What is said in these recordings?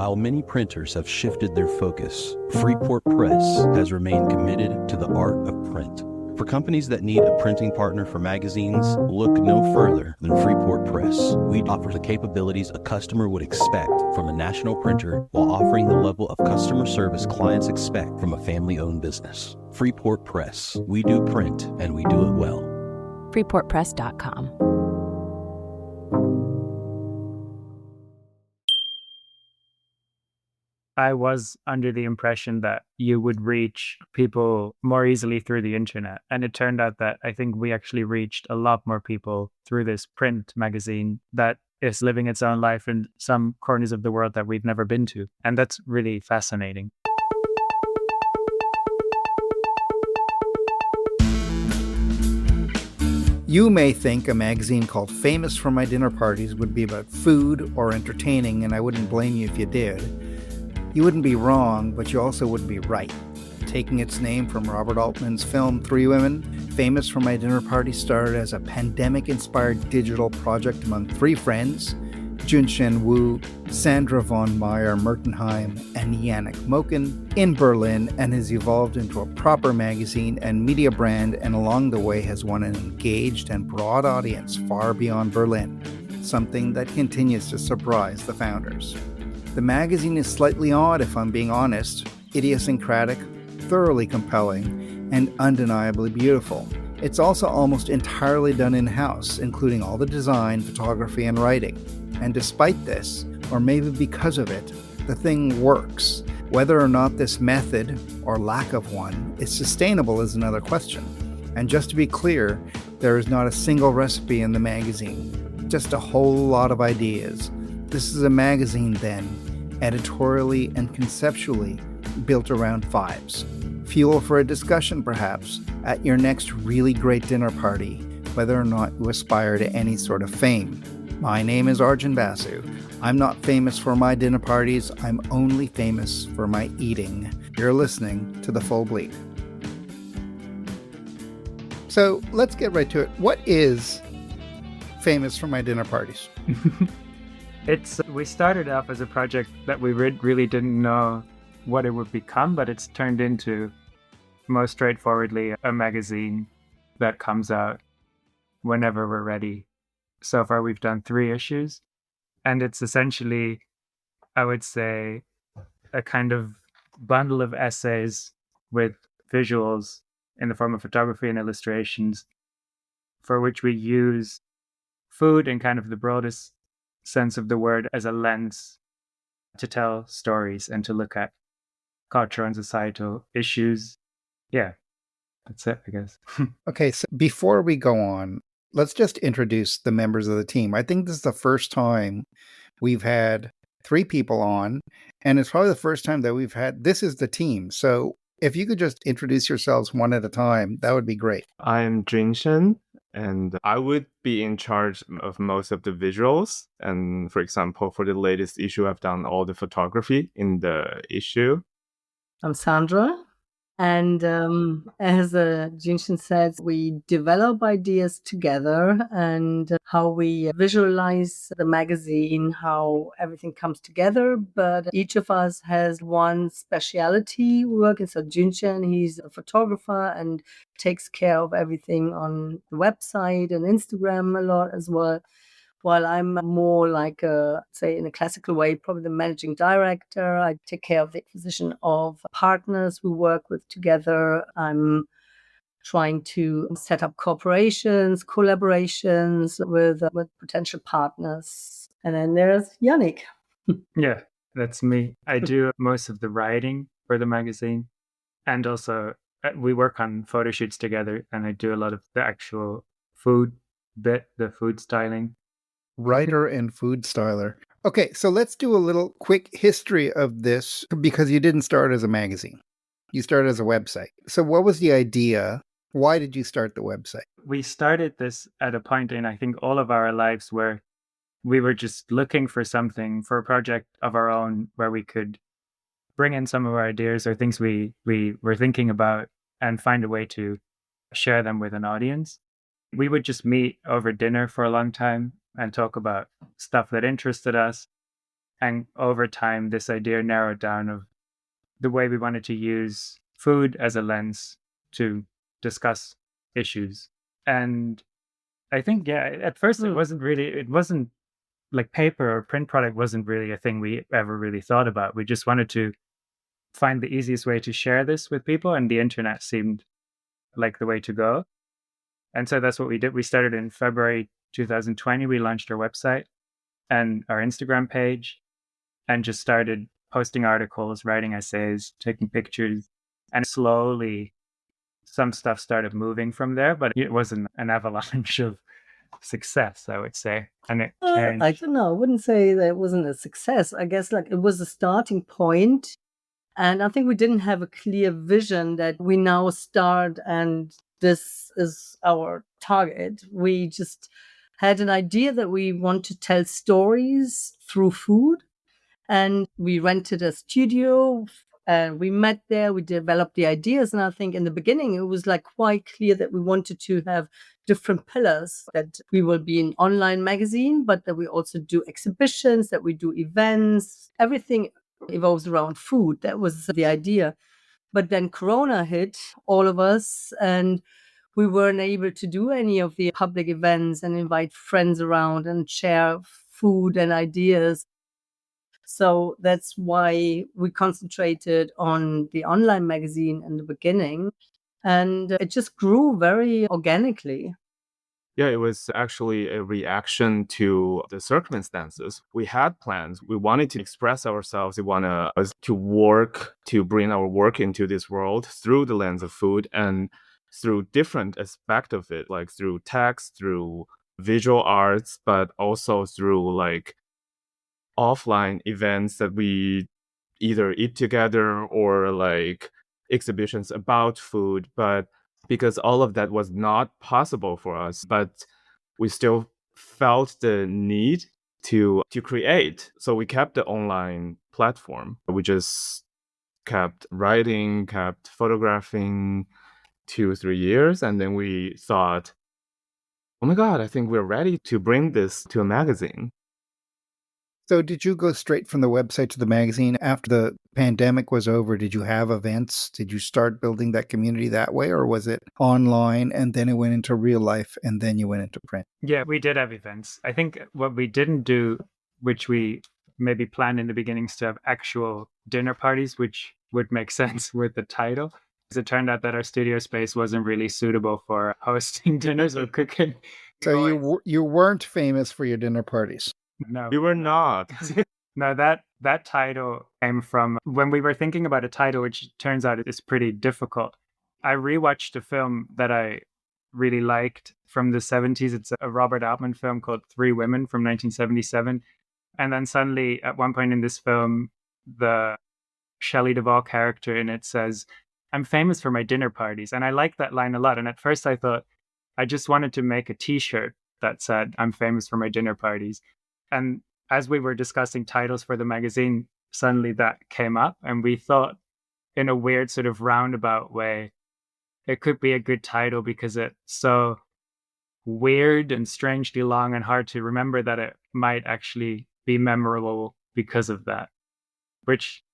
While many printers have shifted their focus, Freeport Press has remained committed to the art of print. For companies that need a printing partner for magazines, look no further than Freeport Press. We offer the capabilities a customer would expect from a national printer while offering the level of customer service clients expect from a family-owned business. Freeport Press. We do print, and we do it well. freeportpress.com. I was under the impression that you would reach people more easily through the internet. And it turned out that I think we actually reached a lot more people through this print magazine that is living its own life in some corners of the world that we've never been to. And that's really fascinating. You may think a magazine called Famous for My Dinner Parties would be about food or entertaining, and I wouldn't blame you if you did. You wouldn't be wrong, but you also wouldn't be right. Taking its name from Robert Altman's film Three Women, Famous for My Dinner Party started as a pandemic-inspired digital project among three friends, Junshen Wu, Sandra von Mayer-Myrtenheim, and Yannic Moeken in Berlin, and has evolved into a proper magazine and media brand, and along the way has won an engaged and broad audience far beyond Berlin, something that continues to surprise the founders. The magazine is slightly odd, if I'm being honest, idiosyncratic, thoroughly compelling, and undeniably beautiful. It's also almost entirely done in-house, including all the design, photography, and writing. And despite this, or maybe because of it, the thing works. Whether or not this method, or lack of one, is sustainable is another question. And just to be clear, there is not a single recipe in the magazine, just a whole lot of ideas. This is a magazine, then, editorially and conceptually built around vibes. Fuel for a discussion, perhaps, at your next really great dinner party, whether or not you aspire to any sort of fame. My name is Arjun Basu. I'm not famous for my dinner parties. I'm only famous for my eating. You're listening to The Full Bleed. So let's get right to it. What is Famous for My Dinner Parties? We started off as a project that we really didn't know what it would become, but it's turned into, most straightforwardly, a magazine that comes out whenever we're ready. So far, we've done 3 issues, and it's essentially, I would say, a kind of bundle of essays with visuals in the form of photography and illustrations, for which we use food in kind of the broadest sense of the word as a lens to tell stories and to look at cultural and societal issues. Yeah, that's it, I guess. Okay, so before we go on, let's just introduce the members of the team. I think this is the first time we've had 3 people on, and it's probably the first time that this is the team. So if you could just introduce yourselves one at a time, that would be great. I'm Junshen, and I would be in charge of most of the visuals. And for example, for the latest issue, I've done all the photography in the issue. I'm Sandra. And as Junshen said, we develop ideas together and how we visualize the magazine, how everything comes together. But each of us has one speciality working. So Junshen, he's a photographer and takes care of everything on the website and Instagram a lot as well. While I'm more like, say, in a classical way, probably the managing director. I take care of the acquisition of partners we work with together. I'm trying to set up collaborations with potential partners. And then there's Yannic. Yeah, that's me. I do most of the writing for the magazine. And also, we work on photo shoots together, and I do a lot of the actual food bit, the food styling. Writer and food styler. Okay, so let's do a little quick history of this, because you didn't start as a magazine. You started as a website. So what was the idea? Why did you start the website? We started this at a point in, I think, all of our lives where we were just looking for something, for a project of our own, where we could bring in some of our ideas or things we were thinking about and find a way to share them with an audience. We would just meet over dinner for a long time and talk about stuff that interested us. And over time, this idea narrowed down of the way we wanted to use food as a lens to discuss issues. And I think, at first it wasn't like paper or print product wasn't really a thing we ever really thought about. We just wanted to find the easiest way to share this with people, and the internet seemed like the way to go. And so that's what we did. We started in February 2020. We launched our website and our Instagram page and just started posting articles, writing essays, taking pictures. And slowly some stuff started moving from there, but it wasn't an avalanche of success, I would say. And it changed. I don't know. I wouldn't say that it wasn't a success. I guess like it was a starting point. And I think we didn't have a clear vision that we now start and this is our target. We just had an idea that we want to tell stories through food. And we rented a studio and we met there, we developed the ideas. And I think in the beginning, it was like quite clear that we wanted to have different pillars, that we will be an online magazine, but that we also do exhibitions, that we do events, everything evolves around food. That was the idea. But then Corona hit all of us and we weren't able to do any of the public events and invite friends around and share food and ideas. So that's why we concentrated on the online magazine in the beginning. And it just grew very organically. Yeah, it was actually a reaction to the circumstances. We had plans. We wanted to express ourselves. We wanted us to work, to bring our work into this world through the lens of food and through different aspects of it, like through text, through visual arts, but also through like offline events that we either eat together or like exhibitions about food. But because all of that was not possible for us, but we still felt the need to create. So we kept the online platform. We just kept writing, kept photographing 2-3 years. And then we thought, oh my God, I think we're ready to bring this to a magazine. So did you go straight from the website to the magazine after the pandemic was over? Did you have events? Did you start building that community that way? Or was it online and then it went into real life and then you went into print? Yeah, we did have events. I think what we didn't do, which we maybe planned in the beginning, is to have actual dinner parties, which would make sense with the title. Because it turned out that our studio space wasn't really suitable for hosting dinners or cooking. So you weren't famous for your dinner parties. No. We were not. No, that title came from when we were thinking about a title, which turns out is pretty difficult. I rewatched a film that I really liked from the 70s. It's a Robert Altman film called Three Women from 1977. And then suddenly, at one point in this film, the Shelley Duvall character in it says, "I'm famous for my dinner parties." And I liked that line a lot. And at first I thought I just wanted to make a t-shirt that said, "I'm famous for my dinner parties." And as we were discussing titles for the magazine, suddenly that came up. And we thought, in a weird sort of roundabout way, it could be a good title because it's so weird and strangely long and hard to remember that it might actually be memorable because of that. Which,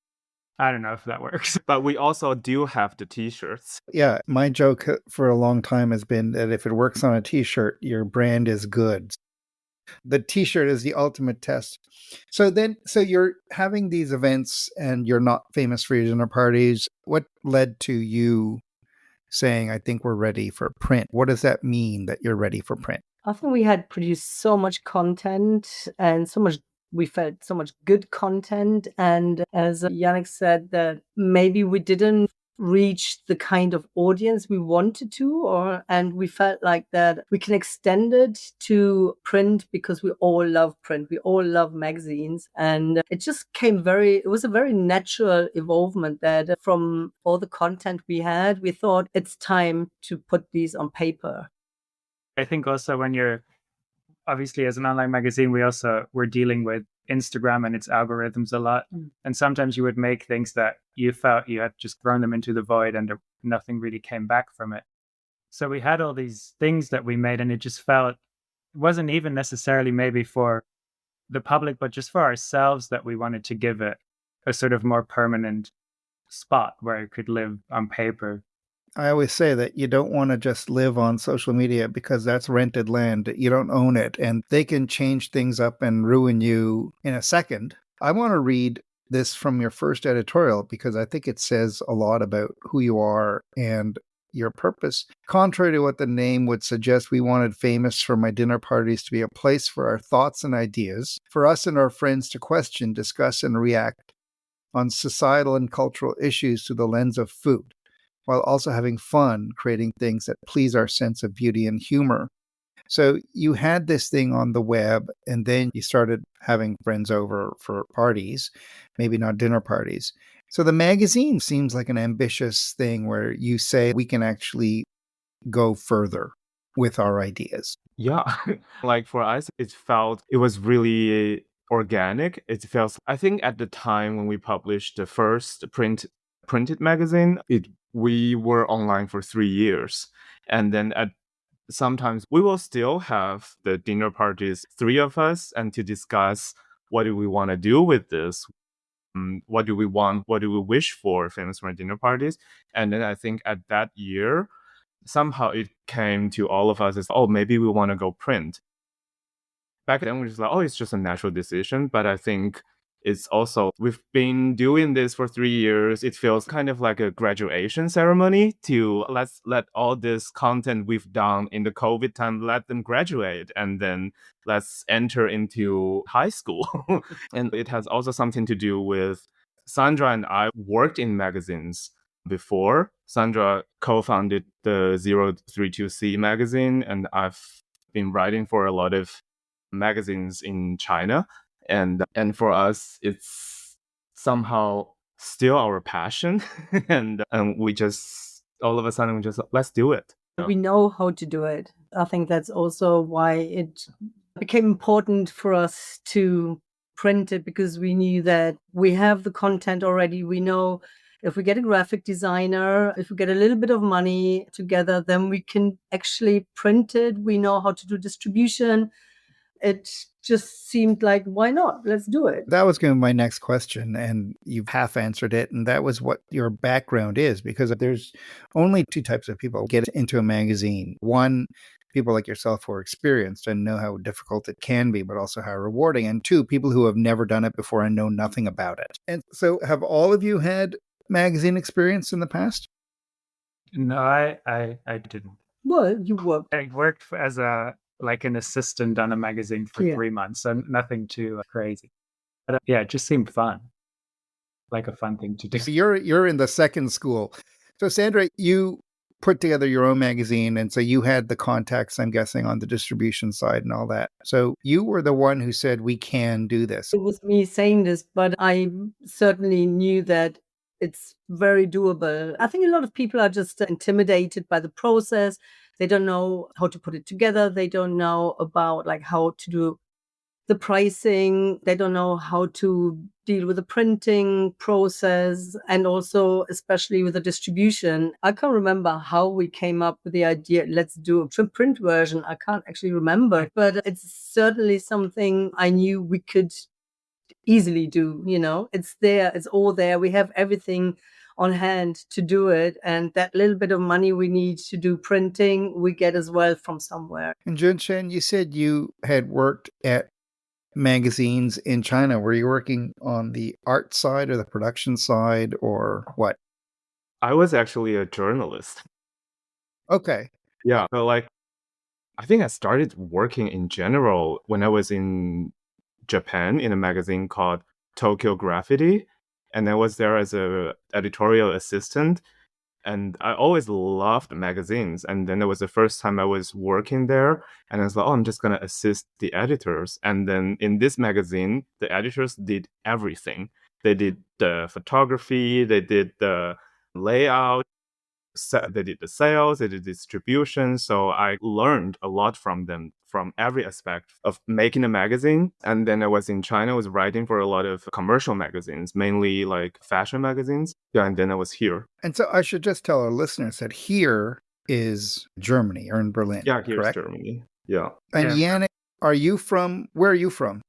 I don't know if that works. But we also do have the t-shirts. Yeah, my joke for a long time has been that if it works on a t-shirt, your brand is good. The t-shirt is the ultimate test. So you're having these events and you're not famous for your dinner parties. What led to you saying, I think we're ready for print? What does that mean that you're ready for print? I think we had produced so much content and we felt so much good content. And as Yannic said, that maybe we didn't reach the kind of audience we wanted to, and we felt like that we can extend it to print because we all love print. We all love magazines. And it just it was a very natural evolvement that from all the content we had, we thought it's time to put these on paper. I think also when you're, obviously as an online magazine, we're dealing with Instagram and its algorithms a lot. And sometimes you would make things that you felt you had just thrown them into the void and nothing really came back from it. So we had all these things that we made and it just felt, it wasn't even necessarily maybe for the public, but just for ourselves, that we wanted to give it a sort of more permanent spot where it could live on paper. I always say that you don't want to just live on social media because that's rented land. You don't own it, and they can change things up and ruin you in a second. I want to read this from your first editorial because I think it says a lot about who you are and your purpose. Contrary to what the name would suggest, we wanted Famous for My Dinner Parties to be a place for our thoughts and ideas, for us and our friends to question, discuss, and react on societal and cultural issues through the lens of food, while also having fun creating things that please our sense of beauty and humor. So you had this thing on the web, and then you started having friends over for parties, maybe not dinner parties. So the magazine seems like an ambitious thing where you say we can actually go further with our ideas. Yeah. Like for us, it was really organic. It felt, I think at the time when we published the first printed magazine, we were online for 3 years. And then sometimes we will still have the dinner parties, three of us, and to discuss what do we want to do with this? What do we want? What do we wish for Famous for My Dinner Parties? And then I think at that year, somehow it came to all of us as, oh, maybe we want to go print. Back then, we were just like, oh, it's just a natural decision. But I think it's also, we've been doing this for 3 years. It feels kind of like a graduation ceremony to let's let all this content we've done in the COVID time, let them graduate, and then let's enter into high school. And it has also something to do with Sandra and I worked in magazines before. Sandra co-founded the 032C magazine, and I've been writing for a lot of magazines in China. And for us, it's somehow still our passion. and we just, all of a sudden, we just, let's do it. We know how to do it. I think that's also why it became important for us to print it, because we knew that we have the content already. We know if we get a graphic designer, if we get a little bit of money together, then we can actually print it. We know how to do distribution. It just seemed like, why not? Let's do it. That was going to be my next question, and you've half answered it. And that was what your background is, because there's only two types of people get into a magazine. One, people like yourself who are experienced and know how difficult it can be, but also how rewarding. And two, people who have never done it before and know nothing about it. And so have all of you had magazine experience in the past? No, I didn't. Well, you worked. I worked as an assistant on a magazine for 3 months, so nothing too crazy. But yeah, it just seemed fun, like a fun thing to do. So you're in the second school. So Sandra, you put together your own magazine, and so you had the contacts, I'm guessing, on the distribution side and all that. So you were the one who said, we can do this. It was me saying this, but I certainly knew that it's very doable. I think a lot of people are just intimidated by the process. They don't know how to put it together. They don't know about how to do the pricing. They don't know how to deal with the printing process, and also especially with the distribution. I can't remember how we came up with the idea, let's do a print version. I can't actually remember, but it's certainly something I knew we could easily do. It's there, it's all there. We have everything on hand to do it, and that little bit of money we need to do printing, we get as well from somewhere. And Junshen, you said you had worked at magazines in China. Were you working on the art side or the production side, or what? I was actually a journalist. Okay. Yeah. So I think I started working in general when I was in Japan in a magazine called Tokyo Graffiti. And I was there as a editorial assistant. And I always loved magazines. And then it was the first time I was working there. And I was like, oh, I'm just going to assist the editors. And then in this magazine, the editors did everything. They did the photography, they did the layout, they did the sales, they did distribution. So I learned a lot from them, from every aspect of making a magazine. And then I was in China, I was writing for a lot of commercial magazines, mainly like fashion magazines. Yeah, and then I was here. And so I should just tell our listeners that here is Germany, or in Berlin. Yeah, here's correct? Germany. Yeah. And Yeah. Yannic, where are you from?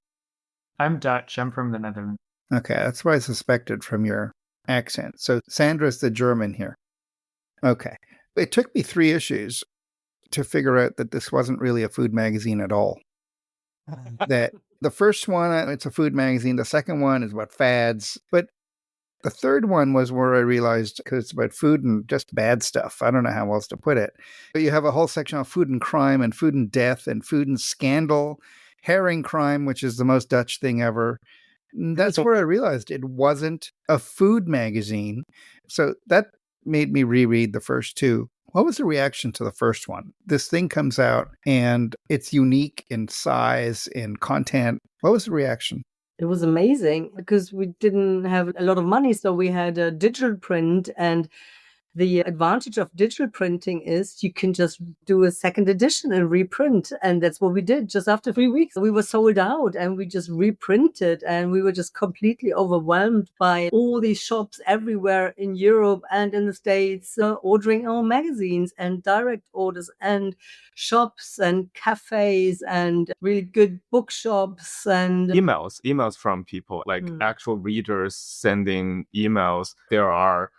I'm Dutch. I'm from the Netherlands. Okay, that's what I suspected from your accent. So Sandra's the German here. Okay. It took me 3 issues to figure out that this wasn't really a food magazine at all. That the first one, it's a food magazine. The second one is about fads. But the third one was where I realized, because it's about food and just bad stuff. I don't know how else to put it. But you have a whole section on food and crime and food and death and food and scandal, herring crime, which is the most Dutch thing ever. That's where I realized it wasn't a food magazine. So that made me reread the first 2. What was the reaction to the first one? This thing comes out and it's unique in size, in content. What was the reaction? It was amazing because we didn't have a lot of money, so we had a digital print, and the advantage of digital printing is you can just do a second edition and reprint. And that's what we did. Just after 3 weeks, we were sold out and we just reprinted, and we were just completely overwhelmed by all these shops everywhere in Europe and in the States ordering our magazines, and direct orders, and shops and cafes and really good bookshops and emails from people, like actual readers sending emails. There are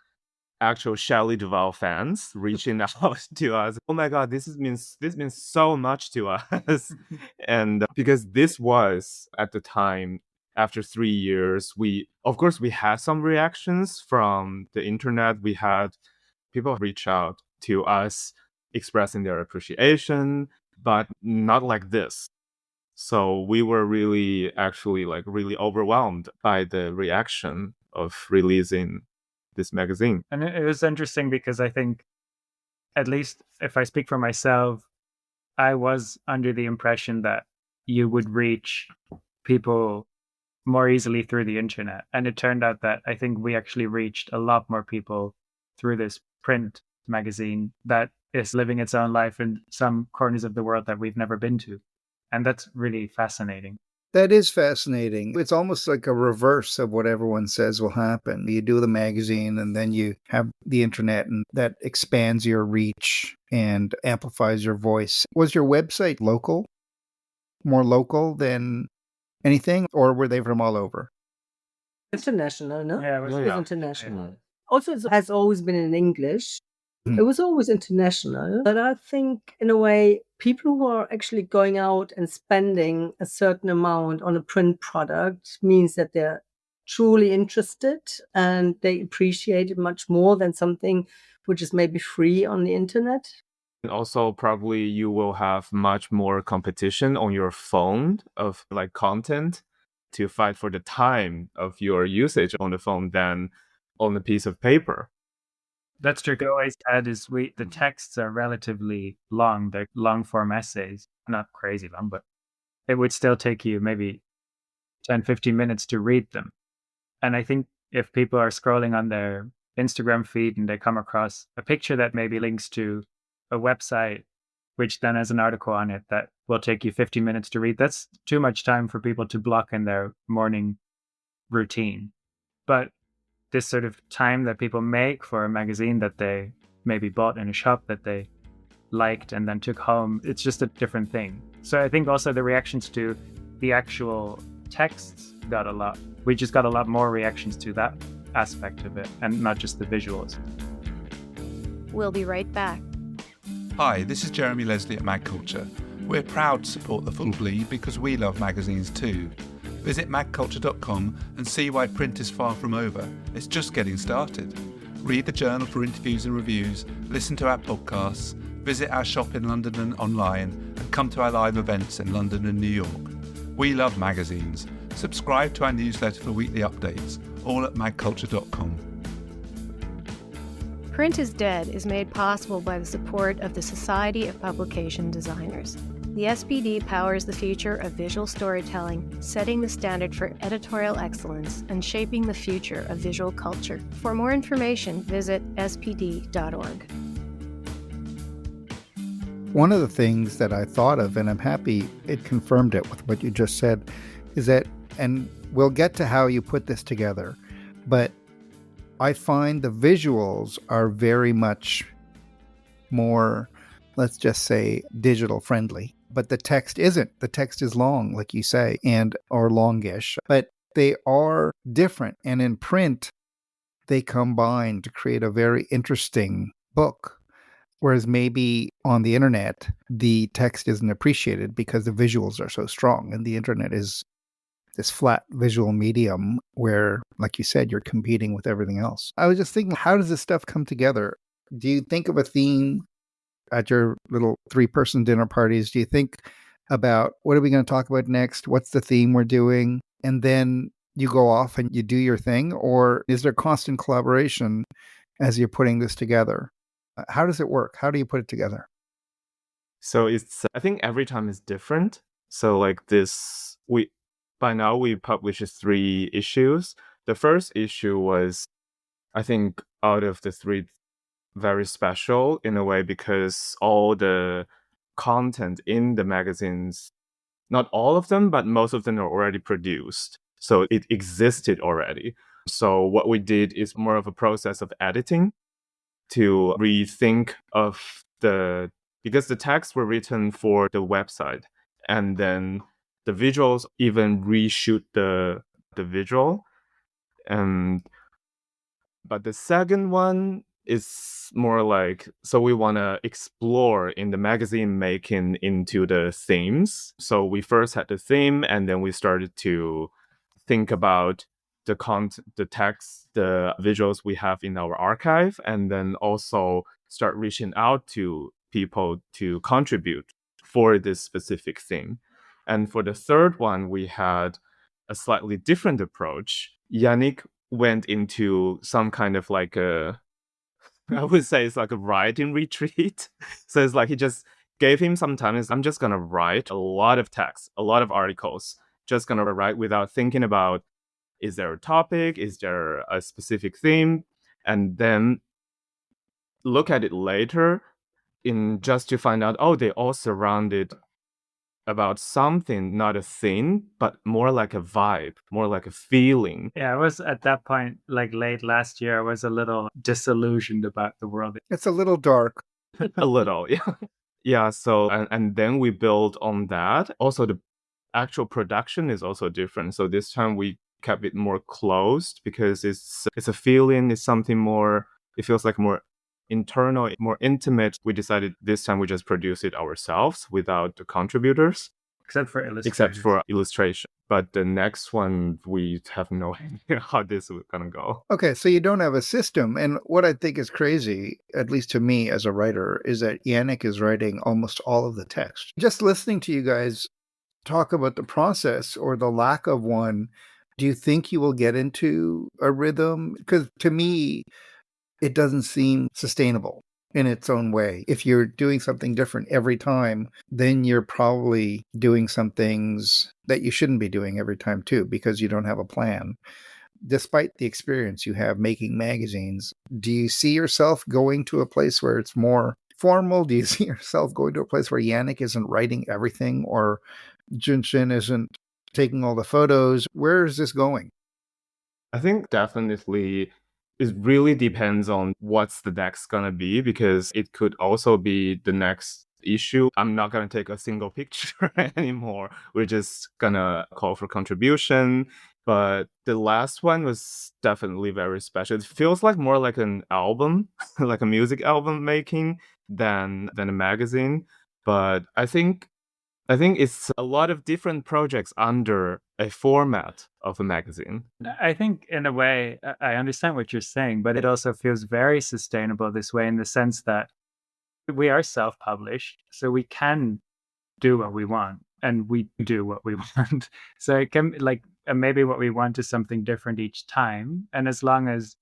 actual Shelley Duvall fans reaching out to us. Oh my God, this means so much to us. And because this was at the time, after 3 years, we had some reactions from the internet. We had people reach out to us expressing their appreciation, but not like this. So we were really overwhelmed by the reaction of releasing this magazine. And it was interesting because I think, at least if I speak for myself, I was under the impression that you would reach people more easily through the internet. And it turned out that I think we actually reached a lot more people through this print magazine that is living its own life in some corners of the world that we've never been to. And that's really fascinating. That is fascinating. It's almost like a reverse of what everyone says will happen. You do the magazine and then you have the internet, and that expands your reach and amplifies your voice. Was your website local? More local than anything? Or were they from all over? International, no? Yeah, It was yeah. international. Yeah. Also, it has always been in English. Mm. It was always international. But I think, in a way, people who are actually going out and spending a certain amount on a print product means that they're truly interested and they appreciate it much more than something which is maybe free on the internet. And also, probably you will have much more competition on your phone of like content to fight for the time of your usage on the phone than on a piece of paper. That's true. I always add is the texts are relatively long. They're long form essays, not crazy long, but it would still take you maybe 10, 15 minutes to read them. And I think if people are scrolling on their Instagram feed and they come across a picture that maybe links to a website, which then has an article on it that will take you 50 minutes to read, that's too much time for people to block in their morning routine. But this sort of time that people make for a magazine that they maybe bought in a shop that they liked and then took home, it's just a different thing. So I think also the reactions to the actual texts got a lot. We just got a lot more reactions to that aspect of it and not just the visuals. We'll be right back. Hi, this is Jeremy Leslie at MagCulture. We're proud to support the Full Bleed because we love magazines too. Visit magculture.com and see why print is far from over. It's just getting started. Read the journal for interviews and reviews, listen to our podcasts, visit our shop in London and online, and come to our live events in London and New York. We love magazines. Subscribe to our newsletter for weekly updates, all at magculture.com. Print is Dead is made possible by the support of the Society of Publication Designers. The SPD powers the future of visual storytelling, setting the standard for editorial excellence and shaping the future of visual culture. For more information, visit spd.org. One of the things that I thought of, and I'm happy it confirmed it with what you just said, is that, and we'll get to how you put this together, but I find the visuals are very much more, let's just say, digital friendly. but the text isn't. The text is long, like you say, or longish, but they are different. And in print, they combine to create a very interesting book. Whereas maybe on the internet, the text isn't appreciated because the visuals are so strong. And the internet is this flat visual medium where, like you said, you're competing with everything else. I was just thinking, how does this stuff come together? Do you think of a theme at your little 3-person dinner parties? Do you think about what are we going to talk about next? What's the theme we're doing? And then you go off and you do your thing? Or is there constant collaboration as you're putting this together? How does it work? How do you put it together? So I think every time is different. So like this, by now we published 3 issues. The first issue was, I think, out of the 3, very special in a way because all the content in the magazines, not all of them, but most of them are already produced. So it existed already. So what we did is more of a process of editing to rethink of because the texts were written for the website, and then the visuals even reshoot the visual. But the second one is more like, so we want to explore in the magazine making into the themes. So we first had the theme, and then we started to think about the content, the text, the visuals we have in our archive, and then also start reaching out to people to contribute for this specific theme. And for the third one, we had a slightly different approach. Yannic went into some kind of like I would say it's like a writing retreat. So it's like he just gave him some time. I'm just going to write a lot of text, a lot of articles, just going to write without thinking about, is there a topic? Is there a specific theme? And then look at it later just to find out, they all surrounded about something, not a thing, but more like a vibe, more like a feeling. Yeah, I was at that point, like late last year, I was a little disillusioned about the world. It's a little dark. A little, yeah. Yeah, so, and then we build on that. Also, the actual production is also different. So this time we kept it more closed because it's a feeling, it's something more, it feels like more internal, more intimate. We decided this time we just produce it ourselves without the contributors. Except for illustration. But the next one, we have no idea how this is going to go. Okay, so you don't have a system. And what I think is crazy, at least to me as a writer, is that Yannic is writing almost all of the text. Just listening to you guys talk about the process or the lack of one, do you think you will get into a rhythm? Because to me, it doesn't seem sustainable in its own way. If you're doing something different every time, then you're probably doing some things that you shouldn't be doing every time too, because you don't have a plan. Despite the experience you have making magazines, do you see yourself going to a place where it's more formal? Do you see yourself going to a place where Yannic isn't writing everything or Junshen isn't taking all the photos? Where is this going? I think definitely it really depends on what's the next gonna be, because it could also be the next issue. I'm not gonna take a single picture anymore. We're just gonna call for contribution. But the last one was definitely very special. It feels like more like an album, like a music album making than a magazine. But I think it's a lot of different projects under a format of a magazine. I think in a way, I understand what you're saying, but it also feels very sustainable this way in the sense that we are self-published, so we can do what we want and we do what we want. So it can maybe what we want is something different each time. And as long as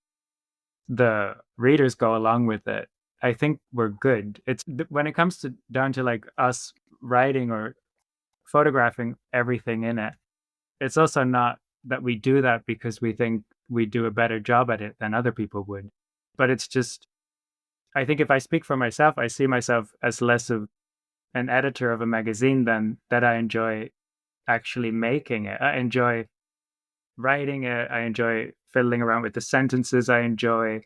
the readers go along with it, I think we're good. It's when it comes down to like us writing or photographing everything in it, it's also not that we do that because we think we do a better job at it than other people would. But it's just, I think if I speak for myself, I see myself as less of an editor of a magazine than that I enjoy actually making it. I enjoy writing it. I enjoy fiddling around with the sentences. I enjoy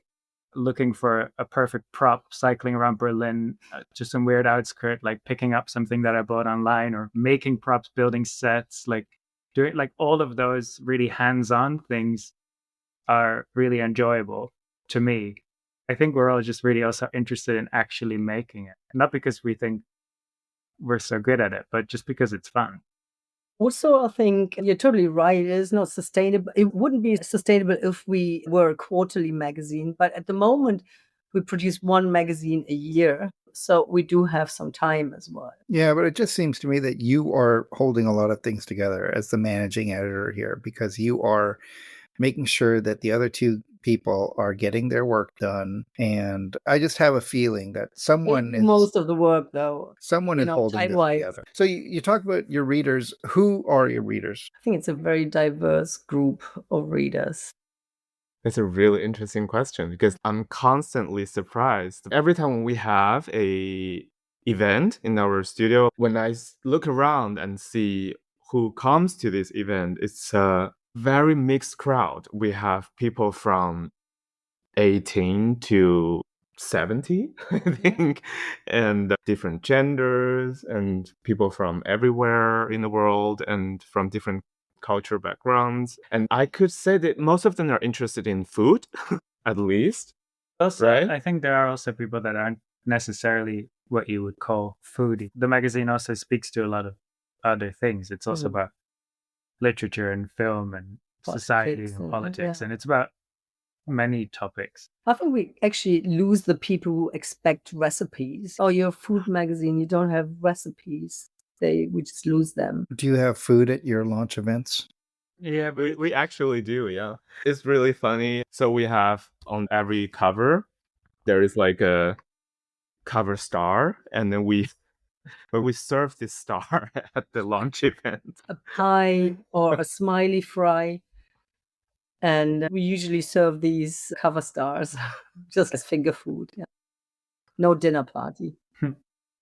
looking for a perfect prop, cycling around Berlin to some weird outskirt, like picking up something that I bought online, or making props, building sets, like doing like all of those really hands-on things are really enjoyable to me. I think we're all just really also interested in actually making it. Not because we think we're so good at it, but just because it's fun. Also, I think you're totally right. It is not sustainable. It wouldn't be sustainable if we were a quarterly magazine. But at the moment, we produce one magazine a year. So we do have some time as well. Yeah, but it just seems to me that you are holding a lot of things together as the managing editor here, because you are making sure that the other two people are getting their work done. And I just have a feeling that someone is Most of the work, though, someone is holding this time-wise. together. So you talk about your readers. Who are your readers? I think it's a very diverse group of readers. That's a really interesting question, because I'm constantly surprised. Every time we have a event in our studio, when I look around and see who comes to this event, it's a very mixed crowd. We have people from 18 to 70, I think, and different genders, and people from everywhere in the world and from different culture backgrounds. And I could say that most of them are interested in food, at least. Also, Right? I think there are also people that aren't necessarily what you would call foodie. The magazine also speaks to a lot of other things. It's also about literature and film and society and politics, and it's about many topics. I think we actually lose the people who expect recipes. Oh, you're a food magazine, you don't have recipes. We just lose them. Do you have food at your launch events? Yeah, we actually do, yeah. It's really funny. So we have on every cover, there is like a cover star, and then we serve this star at the launch event. A pie or a smiley fry. And we usually serve these cover stars just as finger food. Yeah. No dinner party.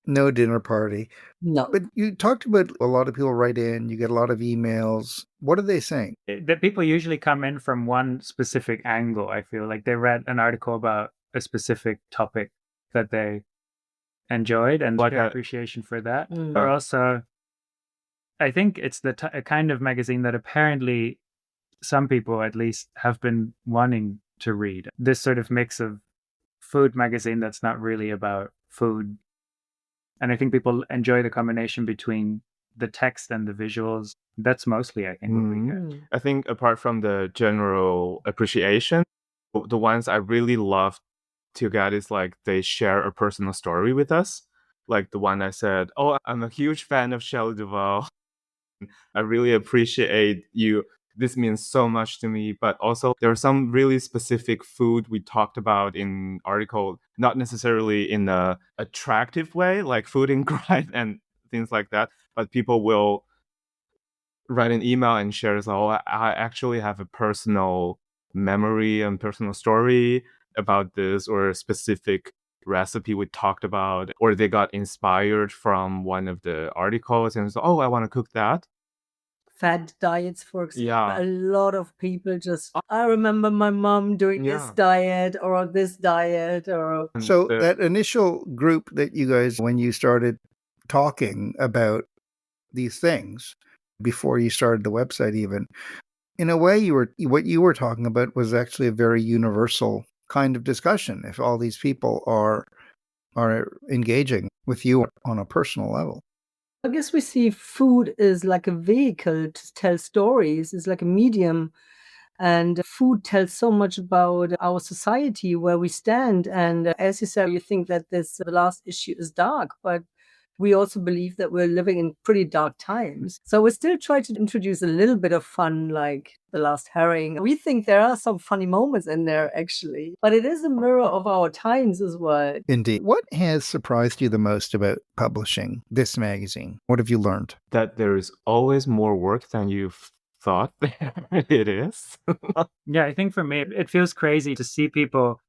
No dinner party. No. But you talked about a lot of people write in, you get a lot of emails. What are they saying? That people usually come in from one specific angle. I feel like they read an article about a specific topic that they enjoyed and like appreciation for that. Or also, I think it's a kind of magazine that apparently some people at least have been wanting to read. This sort of mix of food magazine that's not really about food. And I think people enjoy the combination between the text and the visuals. That's mostly, I think, what we get. I think apart from the general appreciation, the ones I really love to get is like they share a personal story with us. Like the one I said, oh, I'm a huge fan of Shelley Duvall. I really appreciate you. This means so much to me. But also there are some really specific food we talked about in article, not necessarily in a attractive way, like food in crime and things like that. But people will write an email and share, oh, I actually have a personal memory and personal story about this, or a specific recipe we talked about, or they got inspired from one of the articles and so, oh, I want to cook that. Fad diets, for example. Yeah. A lot of people just, I remember my mom doing this diet or this diet. Or So that initial group that you guys, when you started talking about these things, before you started the website even, in a way, what you were talking about was actually a very universal kind of discussion. If all these people are engaging with you on a personal level. I guess we see food is like a vehicle to tell stories. It's like a medium. And food tells so much about our society, where we stand. And as you said, you think that the last issue is dark, but we also believe that we're living in pretty dark times. So we still try to introduce a little bit of fun, like The Last Herring. We think there are some funny moments in there, actually. But it is a mirror of our times as well. Indeed. What has surprised you the most about publishing this magazine? What have you learned? That there is always more work than you've thought it is. Yeah, I think for me, it feels crazy to see people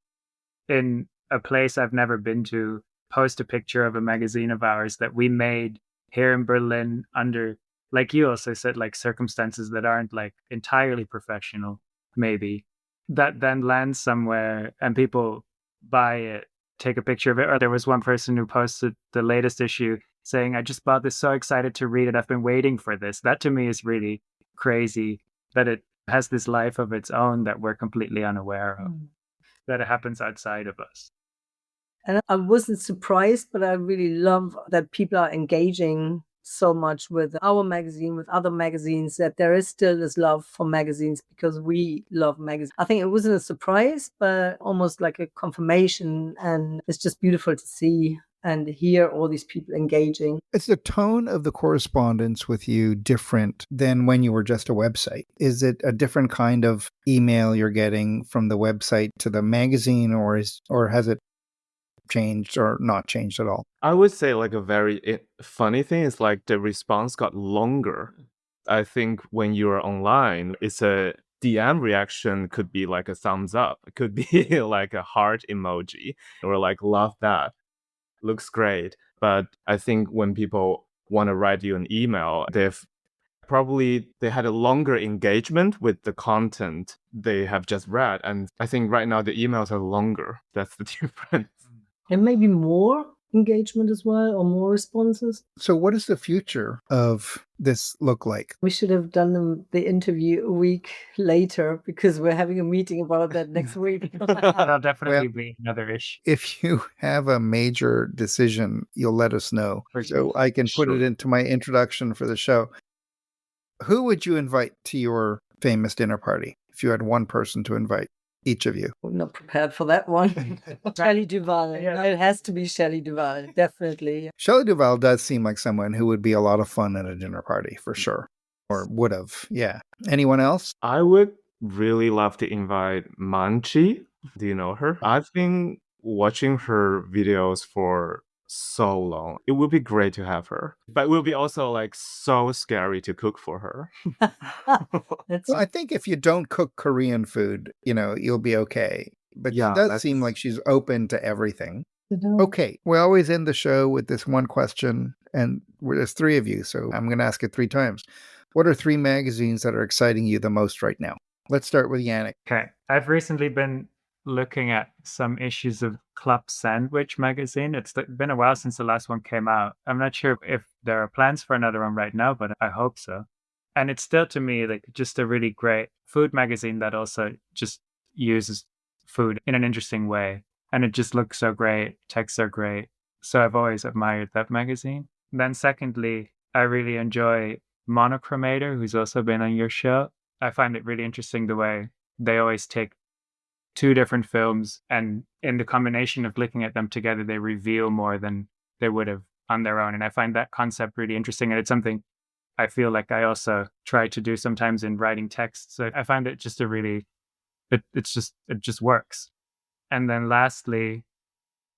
in a place I've never been to post a picture of a magazine of ours that we made here in Berlin under, like you also said, like circumstances that aren't like entirely professional, maybe, that then lands somewhere and people buy it, take a picture of it. Or there was one person who posted the latest issue saying, I just bought this, so excited to read it. I've been waiting for this. That to me is really crazy, that it has this life of its own that we're completely unaware of, that it happens outside of us. And I wasn't surprised, but I really love that people are engaging so much with our magazine, with other magazines, that there is still this love for magazines because we love magazines. I think it wasn't a surprise, but almost like a confirmation. And it's just beautiful to see and hear all these people engaging. Is the tone of the correspondence with you different than when you were just a website? Is it a different kind of email you're getting from the website to the magazine, or has it changed or not changed at all? I would say like a very funny thing is like the response got longer. I think when you're online, it's a DM reaction could be like a thumbs up. It could be like a heart emoji or like love that. Looks great. But I think when people want to write you an email, they had a longer engagement with the content they have just read. And I think right now the emails are longer. That's the difference. And maybe more engagement as well, or more responses. So what does the future of this look like? We should have done the interview a week later because we're having a meeting about that next week. That'll definitely be another issue. If you have a major decision, you'll let us know so I can put it into my introduction for the show. Who would you invite to your famous dinner party if you had one person to invite? Each of you. I'm not prepared for that one. Shelley Duvall. Yeah. It has to be Shelley Duvall, definitely. Shelley Duvall does seem like someone who would be a lot of fun at a dinner party, for sure. Or would have, yeah. Anyone else? I would really love to invite Manchi. Do you know her? I've been watching her videos for so long. It would be great to have her. But it will be also like so scary to cook for her. Well, I think if you don't cook Korean food, you'll be okay. But yeah, she does seem like she's open to everything. Okay, we always end the show with this one question, and there's three of you, so I'm going to ask it 3 times. What are 3 magazines that are exciting you the most right now? Let's start with Yannic. Okay, I've recently been looking at some issues of Club Sandwich magazine. It's been a while since the last one came out. I'm not sure if there are plans for another one right now, but I hope so. And it's still, to me, like just a really great food magazine that also just uses food in an interesting way. And it just looks so great. Texts are great. So I've always admired that magazine. And then secondly, I really enjoy Monochromator, who's also been on your show. I find it really interesting the way they always take 2 different films, and in the combination of looking at them together, they reveal more than they would have on their own. And I find that concept really interesting. And it's something I feel like I also try to do sometimes in writing texts. So I find it just it just works. And then lastly,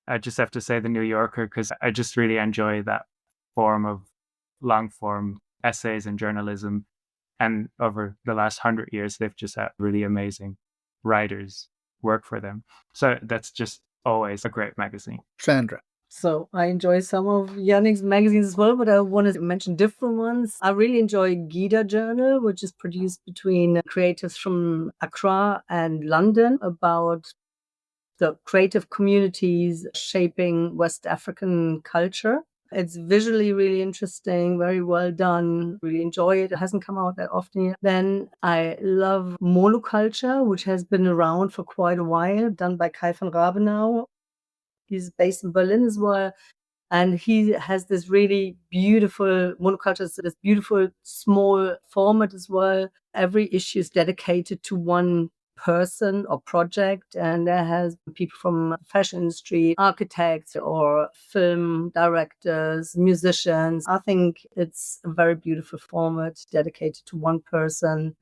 I just have to say The New Yorker, because I just really enjoy that form of long form essays and journalism. And over the last 100 years, they've just had really amazing writers work for them. So that's just always a great magazine. Sandra. So I enjoy some of Yannic's magazines as well, but I want to mention different ones. I really enjoy Gida Journal, which is produced between creatives from Accra and London about the creative communities shaping West African culture. It's visually really interesting, very well done. Really enjoy it. It hasn't come out that often yet. Then I love Monoculture, which has been around for quite a while, done by Kai van Rabenau. He's based in Berlin as well. And he has this really beautiful Monoculture, this beautiful small format as well. Every issue is dedicated to one person or project, and there has people from fashion industry, architects or film directors, musicians. I think it's a very beautiful format dedicated to one person.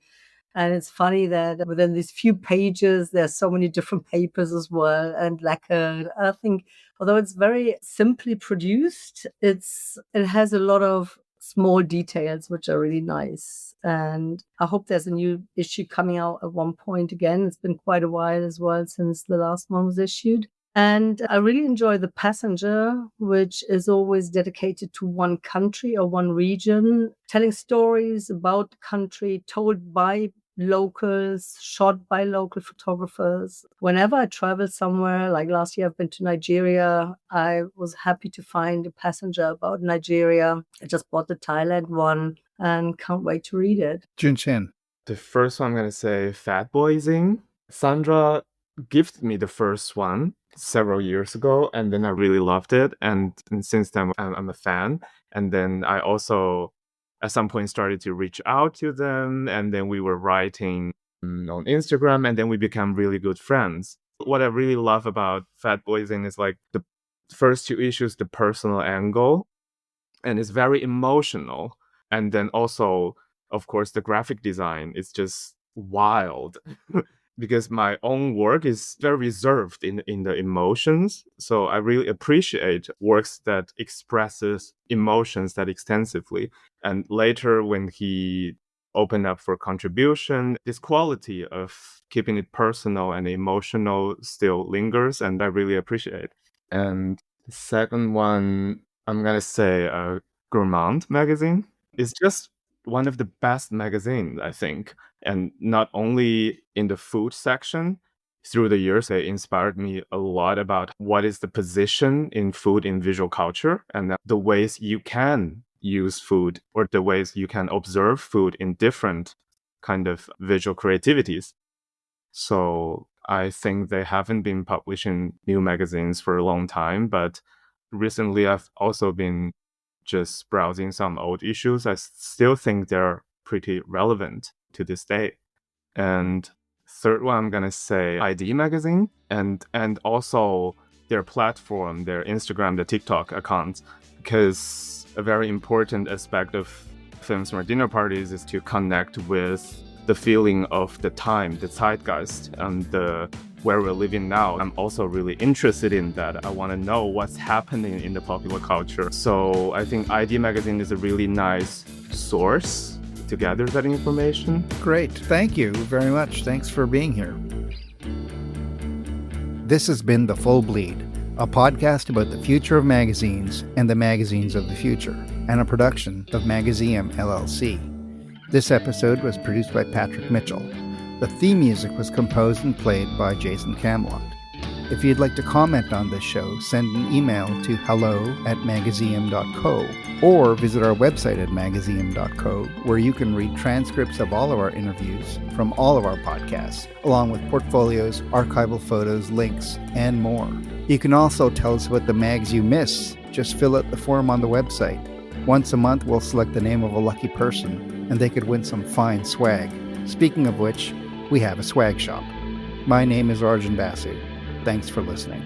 And it's funny that within these few pages, there's so many different papers as well. And I think, although it's very simply produced, it has a lot of small details, which are really nice. And I hope there's a new issue coming out at one point again. It's been quite a while as well since the last one was issued. And I really enjoy The Passenger, which is always dedicated to one country or one region, telling stories about the country told by locals, shot by local photographers. Whenever I travel somewhere, like last year I've been to Nigeria, I was happy to find a passenger about Nigeria. I just bought the Thailand one and can't wait to read it. Junshen. The first one I'm going to say Fat Boysing. Sandra gifted me the first one several years ago, and then I really loved it. And since then, I'm a fan. And then I also, at some point, started to reach out to them. And then we were writing on Instagram, and then we became really good friends. What I really love about Fat Boysing is like the first two issues, the personal angle, and it's very emotional. And then also, of course, the graphic design is just wild because my own work is very reserved in the emotions. So I really appreciate works that expresses emotions that extensively. And later when he opened up for contribution, this quality of keeping it personal and emotional still lingers, and I really appreciate. And the second one, I'm going to say Gourmand magazine. It's just one of the best magazines, I think. And not only in the food section, through the years, they inspired me a lot about what is the position in food in visual culture and the ways you can use food or the ways you can observe food in different kind of visual creativities. So I think they haven't been publishing new magazines for a long time, but recently I've also been just browsing some old issues. I still think they're pretty relevant to this day. And third one, I'm going to say ID magazine and also their platform, their Instagram, the TikTok accounts, because a very important aspect of Films for Dinner Parties is to connect with the feeling of the time, the zeitgeist, and where we're living now. I'm also really interested in that. I want to know what's happening in the popular culture. So I think ID Magazine is a really nice source to gather that information. Great. Thank you very much. Thanks for being here. This has been The Full Bleed, a podcast about the future of magazines and the magazines of the future, and a production of Magazium LLC. This episode was produced by Patrick Mitchell. The theme music was composed and played by Jason Camelot. If you'd like to comment on this show, send an email to hello@magazium.co or visit our website at magazium.co, where you can read transcripts of all of our interviews from all of our podcasts, along with portfolios, archival photos, links, and more. You can also tell us what the mags you miss. Just fill out the form on the website. Once a month, we'll select the name of a lucky person, and they could win some fine swag. Speaking of which, we have a swag shop. My name is Arjun Basu. Thanks for listening.